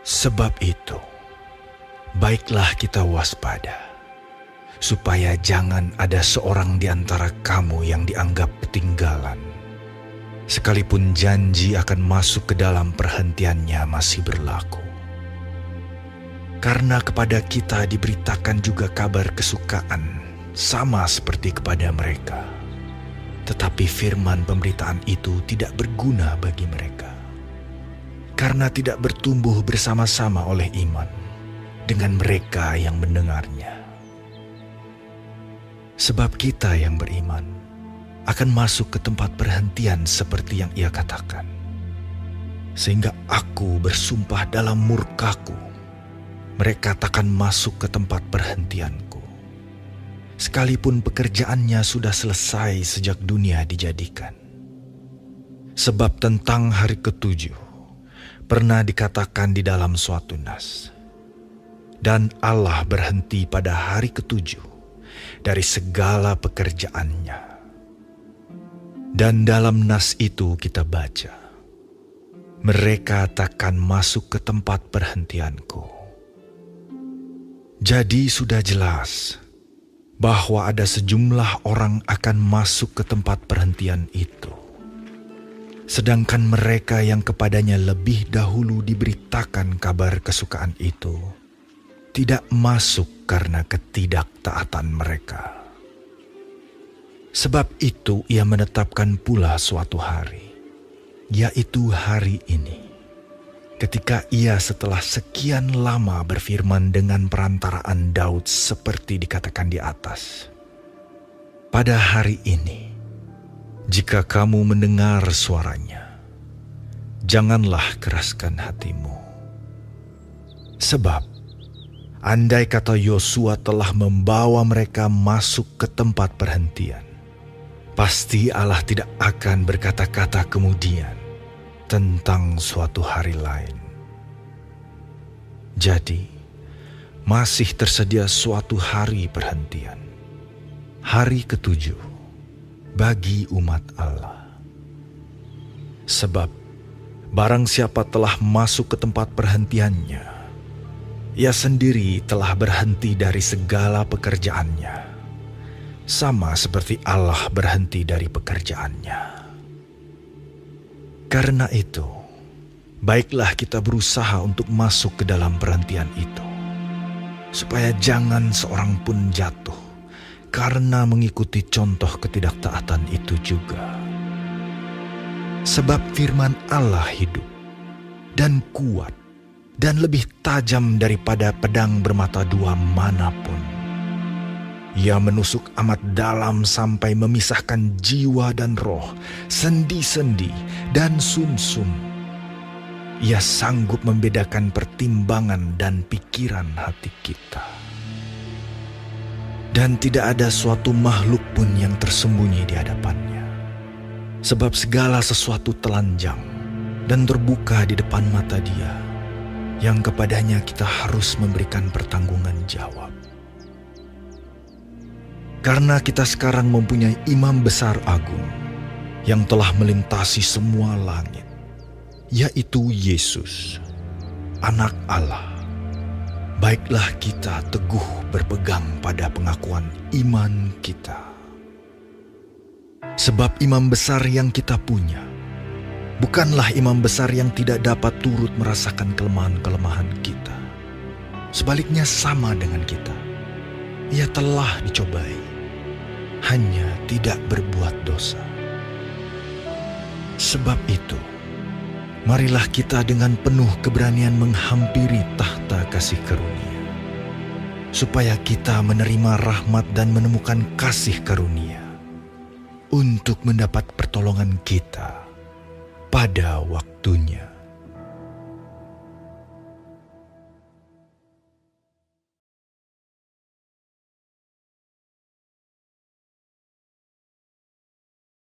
Sebab itu, baiklah kita waspada, supaya jangan ada seorang di antara kamu yang dianggap ketinggalan, sekalipun janji akan masuk ke dalam perhentiannya masih berlaku. Karena kepada kita diberitakan juga kabar kesukaan, sama seperti kepada mereka. Tetapi firman pemberitaan itu tidak berguna bagi mereka, karena tidak bertumbuh bersama-sama oleh iman dengan mereka yang mendengarnya. Sebab kita yang beriman akan masuk ke tempat perhentian seperti yang ia katakan. Sehingga aku bersumpah dalam murkaku, mereka takkan masuk ke tempat perhentianku, sekalipun pekerjaannya sudah selesai sejak dunia dijadikan. Sebab tentang hari ketujuh pernah dikatakan di dalam suatu nas, dan Allah berhenti pada hari ketujuh dari segala pekerjaannya. Dan dalam nas itu kita baca, mereka takkan masuk ke tempat perhentianku. Jadi sudah jelas bahwa ada sejumlah orang akan masuk ke tempat perhentian itu, sedangkan mereka yang kepadanya lebih dahulu diberitakan kabar kesukaan itu tidak masuk karena ketidaktaatan mereka. Sebab itu ia menetapkan pula suatu hari, yaitu hari ini, ketika ia setelah sekian lama berfirman dengan perantaraan Daud seperti dikatakan di atas. Pada hari ini, jika kamu mendengar suaranya, janganlah keraskan hatimu. Sebab, andai kata Yosua telah membawa mereka masuk ke tempat perhentian, pasti Allah tidak akan berkata-kata kemudian tentang suatu hari lain. Jadi, masih tersedia suatu hari perhentian, hari ketujuh bagi umat Allah. Sebab, barang siapa telah masuk ke tempat perhentiannya, ia sendiri telah berhenti dari segala pekerjaannya, sama seperti Allah berhenti dari pekerjaannya. Karena itu, baiklah kita berusaha untuk masuk ke dalam perhentian itu, supaya jangan seorang pun jatuh karena mengikuti contoh ketidaktaatan itu juga. Sebab firman Allah hidup dan kuat dan lebih tajam daripada pedang bermata dua manapun. Ia menusuk amat dalam sampai memisahkan jiwa dan roh, sendi-sendi dan sumsum. Ia sanggup membedakan pertimbangan dan pikiran hati kita. Dan tidak ada suatu makhluk pun yang tersembunyi di hadapannya. Sebab segala sesuatu telanjang dan terbuka di depan mata Dia, yang kepadanya kita harus memberikan pertanggungan jawab. Karena kita sekarang mempunyai imam besar agung yang telah melintasi semua langit, yaitu Yesus, Anak Allah. Baiklah kita teguh berpegang pada pengakuan iman kita. Sebab imam besar yang kita punya bukanlah imam besar yang tidak dapat turut merasakan kelemahan-kelemahan kita. Sebaliknya sama dengan kita. Ia telah dicobai, hanya tidak berbuat dosa. Sebab itu, marilah kita dengan penuh keberanian menghampiri tahta kasih karunia, supaya kita menerima rahmat dan menemukan kasih karunia untuk mendapat pertolongan kita pada waktunya.